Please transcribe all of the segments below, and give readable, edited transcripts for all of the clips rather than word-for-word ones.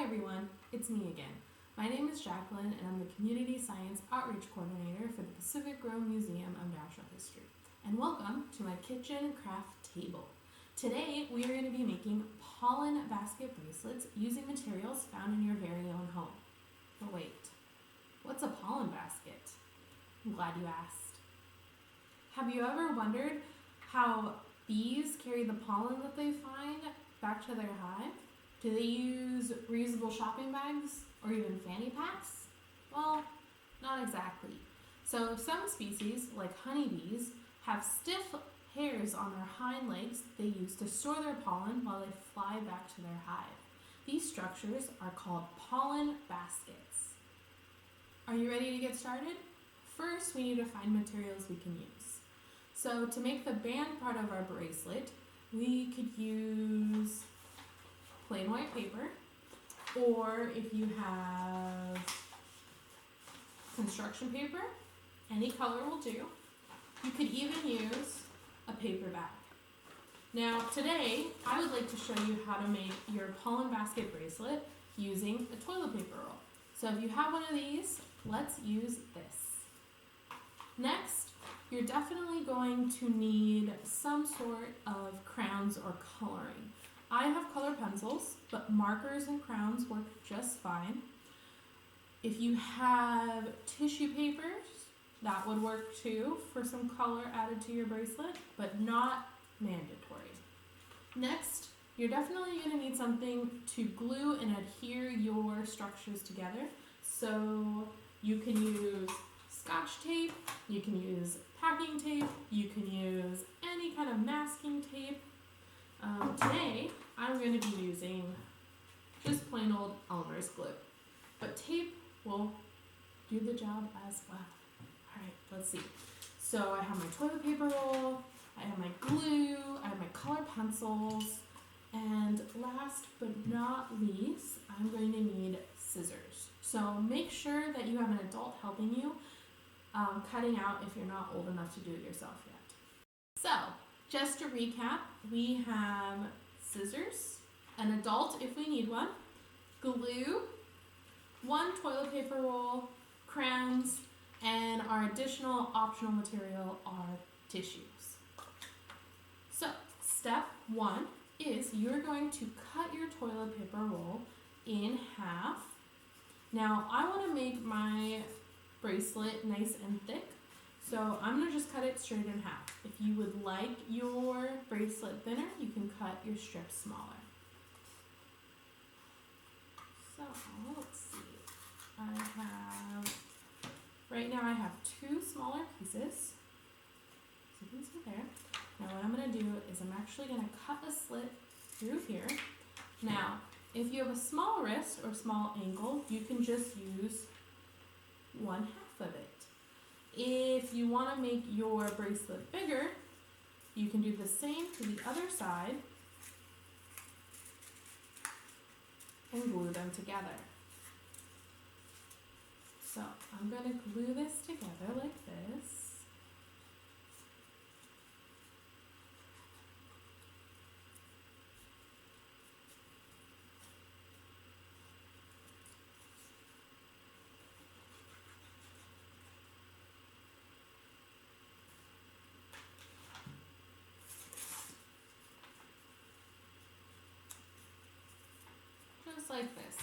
everyone, it's me again. My name is Jaclyn and I'm the Community Science Outreach Coordinator for the Pacific Rim Museum of Natural History. And welcome to my kitchen craft table. Today we are going to be making pollen basket bracelets using materials found in your very own home. But wait, what's a pollen basket? I'm glad you asked. Have you ever wondered how bees carry the pollen that they find back to their hive? Do they use reusable shopping bags or even fanny packs? Well, not exactly. So some species, like honeybees, have stiff hairs on their hind legs they use to store their pollen while they fly back to their hive. These structures are called pollen baskets. Are you ready to get started? First, we need to find materials we can use. So to make the band part of our bracelet, we could use plain white paper, or if you have construction paper, any color will do. You could even use a paper bag. Now today, I would like to show you how to make your pollen basket bracelet using a toilet paper roll. So if you have one of these, let's use this. Next, you're definitely going to need some sort of crayons or coloring. I have color pencils, but markers and crayons work just fine. If you have tissue papers, that would work too for some color added to your bracelet, but not mandatory. Next, you're definitely going to need something to glue and adhere your structures together. So you can use Scotch tape, you can use packing tape, you can use any kind of masking tape. Today, I'm going to be using just plain old Elmer's glue, but tape will do the job as well. Alright, let's see. So I have my toilet paper roll, I have my glue, I have my color pencils, and last but not least, I'm going to need scissors. So make sure that you have an adult helping you cutting out if you're not old enough to do it yourself yet. So, just to recap, we have scissors, an adult if we need one, glue, one toilet paper roll, crayons, and our additional optional material are tissues. So, step one is you're going to cut your toilet paper roll in half. Now, I want to make my bracelet nice and thick, so I'm going to just cut it straight in half. If you would like your bracelet thinner, you can cut your strips smaller. So let's see, right now I have two smaller pieces, so you can see there. Now what I'm going to do is I'm actually going to cut a slit through here. Now, if you have a small wrist or small ankle, you can just use one half of it. If you want to make your bracelet bigger, you can do the same to the other side and glue them together. So I'm going to glue this together like this. Just like this.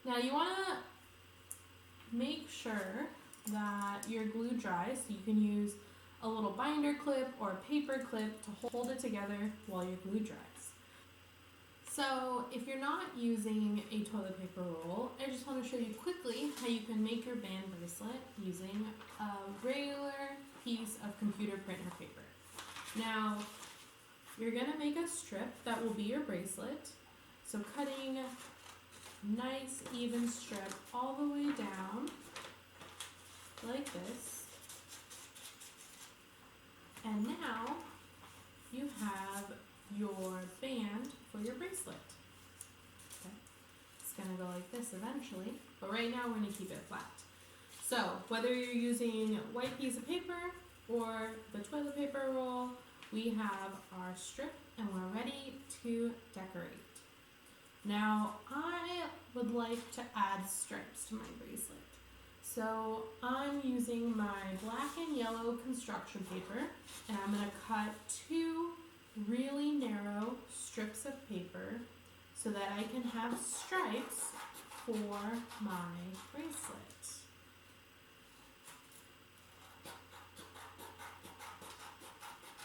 Now you want to make sure that your glue dries, so you can use a little binder clip or a paper clip to hold it together while your glue dries. So if you're not using a toilet paper roll, I just want to show you quickly how you can make your band bracelet using a regular piece of computer printer paper. Now, you're going to make a strip that will be your bracelet. So cutting a nice even strip all the way down like this. And now you have your band for your bracelet. Okay. It's going to go like this eventually, but right now we're going to keep it flat. So whether you're using a white piece of paper or the toilet paper roll, we have our strip and we're ready to decorate. Now, I would like to add stripes to my bracelet. So I'm using my black and yellow construction paper, and I'm going to cut 2 really narrow strips of paper so that I can have stripes for my bracelet.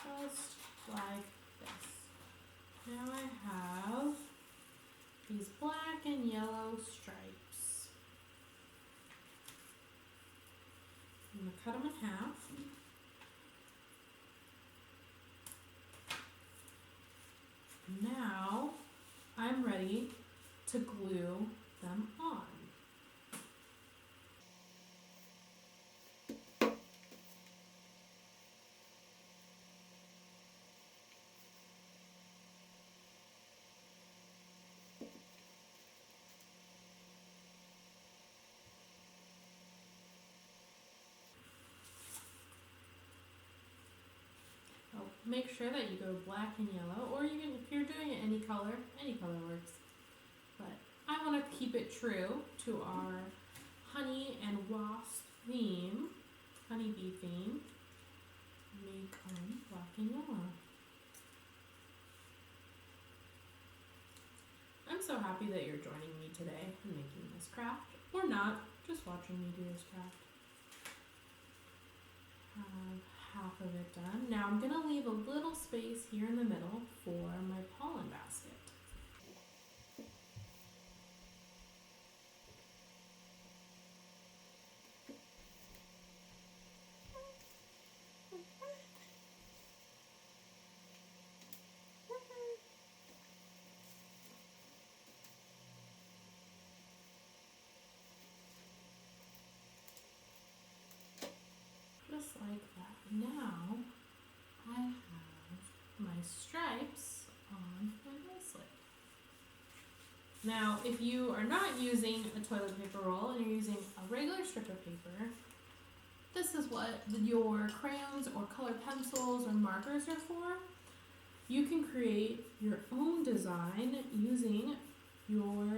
Just like this. Now I have these black and yellow stripes. I'm going to cut them in half. Now I'm ready to glue them on. Make sure that you go black and yellow, or you can, if you're doing it any color works. But I want to keep it true to our honey and wasp theme, honeybee theme. Make them black and yellow. I'm so happy that you're joining me today in making this craft, or not, just watching me do this craft. Half of it done. Now I'm going to leave a little space here in the middle for my pollen basket. Just like that. Now I have my stripes on my bracelet. Now, if you are not using a toilet paper roll and you're using a regular strip of paper, this is what your crayons or colored pencils or markers are for. You can create your own design using your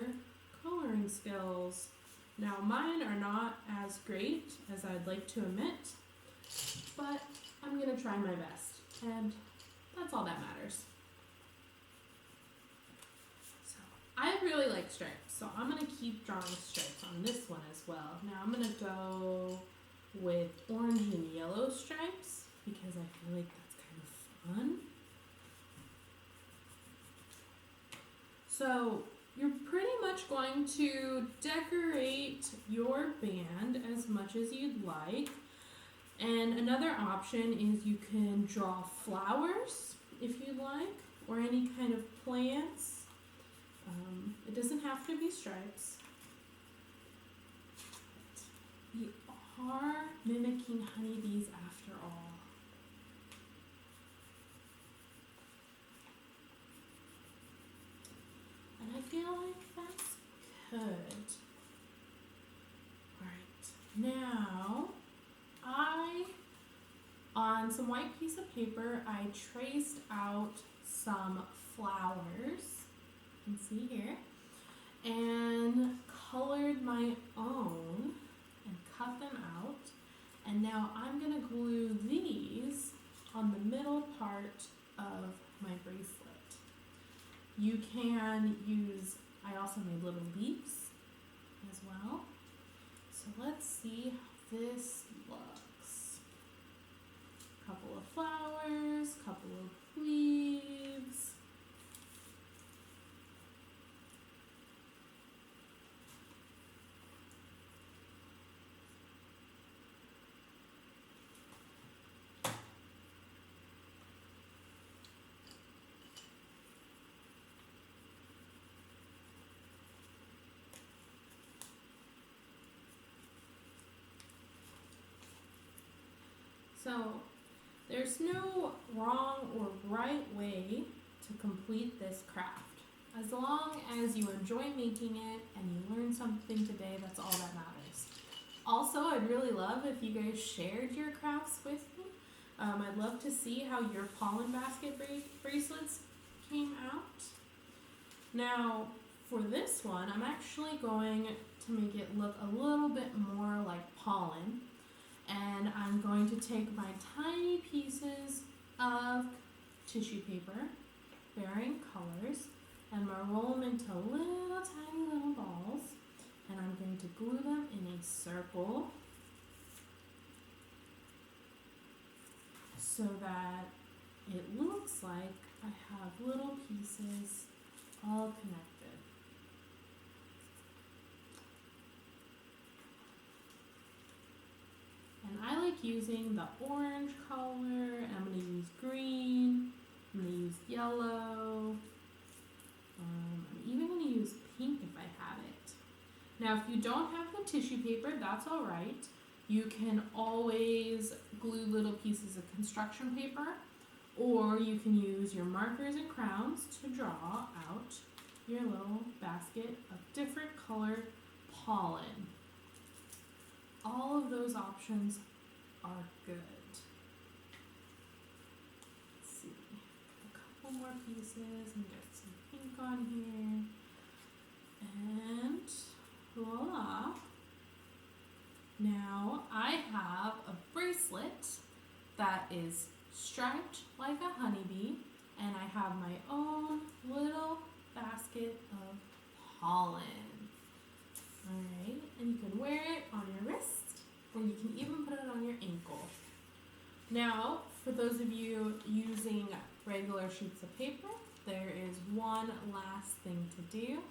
coloring skills. Now, mine are not as great as I'd like to admit, but I'm going to try my best, and that's all that matters. So, I really like stripes, so I'm going to keep drawing stripes on this one as well. Now I'm going to go with orange and yellow stripes because I feel like that's kind of fun. So, you're pretty much going to decorate your band as much as you'd like. And another option is you can draw flowers if you'd like, or any kind of plants. It doesn't have to be stripes. We are mimicking honeybees after all. And I feel like that's good. Alright, now on some white piece of paper, I traced out some flowers, you can see here, and colored my own and cut them out. And now I'm going to glue these on the middle part of my bracelet. You can use, I also made little leaves as well. So let's see how this looks. Couple of flowers, couple of leaves. So there's no wrong or right way to complete this craft. As long as you enjoy making it and you learn something today, that's all that matters. Also, I'd really love if you guys shared your crafts with me. I'd love to see how your pollen basket bracelets came out. Now, for this one, I'm actually going to make it look a little bit more like pollen. And I'm going to take my tiny pieces of tissue paper, varying colors, and I'm going to roll them into little tiny little balls. And I'm going to glue them in a circle so that it looks like I have little pieces all connected. And I like using the orange color, and I'm going to use green, I'm going to use yellow, I'm even going to use pink if I have it. Now, if you don't have the tissue paper, that's all right. You can always glue little pieces of construction paper, or you can use your markers and crowns to draw out your little basket of different colored pollen. All of those options are good. Let's see, a couple more pieces and get some pink on here. And voila. Now I have a bracelet that is striped like a honeybee, and I have my own little basket of pollen. Alright, and you can wear it on your wrist, or you can even put it on your ankle. Now, for those of you using regular sheets of paper, there is one last thing to do.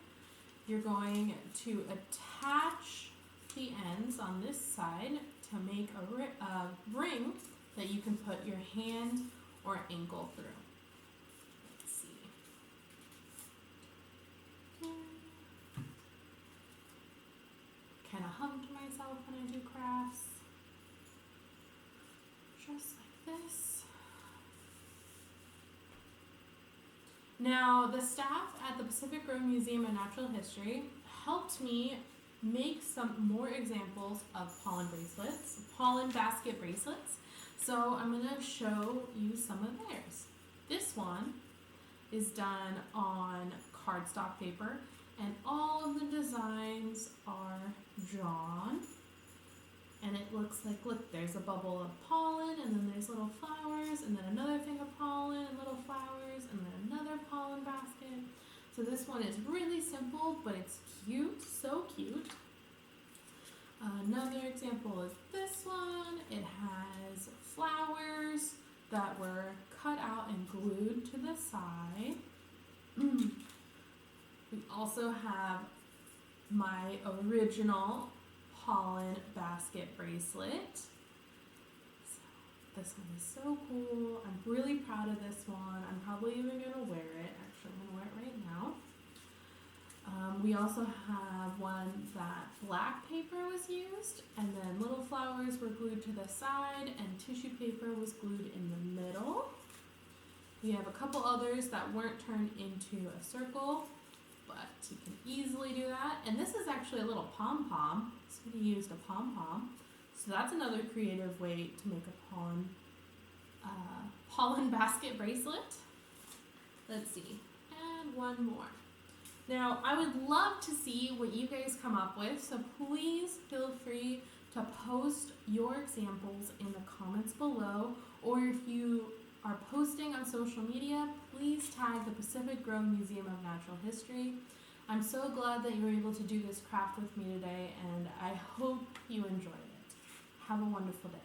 You're going to attach the ends on this side to make a ring that you can put your hand or ankle through. Let's see. Kind of hum to myself when I do crafts. Just like this. Now, the staff at the Pacific Grove Museum of Natural History helped me make some more examples of pollen bracelets, pollen basket bracelets. So I'm going to show you some of theirs. This one is done on cardstock paper, and all of the designs are drawn. And it looks like, look, there's a bubble of pollen, and then there's little flowers, and then another thing of pollen, and little flowers, and then another pollen basket. So this one is really simple, but it's cute, so cute. Another example is this one. It has flowers that were cut out and glued to the side. We also have my original pollen basket bracelet. So this one is so cool. I'm really proud of this one. I'm probably even going to wear it. Actually, I'm going to wear it right now. We also have one that black paper was used, and then little flowers were glued to the side, and tissue paper was glued in the middle. We have a couple others that weren't turned into a circle, but you can easily do that. And this is actually a little pom-pom. So we used a pom-pom. So that's another creative way to make a pollen basket bracelet. Let's see, and one more. Now, I would love to see what you guys come up with, so please feel free to post your examples in the comments below, or if you are posting on social media, please tag the Pacific Grove Museum of Natural History. I'm so glad that you were able to do this craft with me today, and I hope you enjoyed it. Have a wonderful day.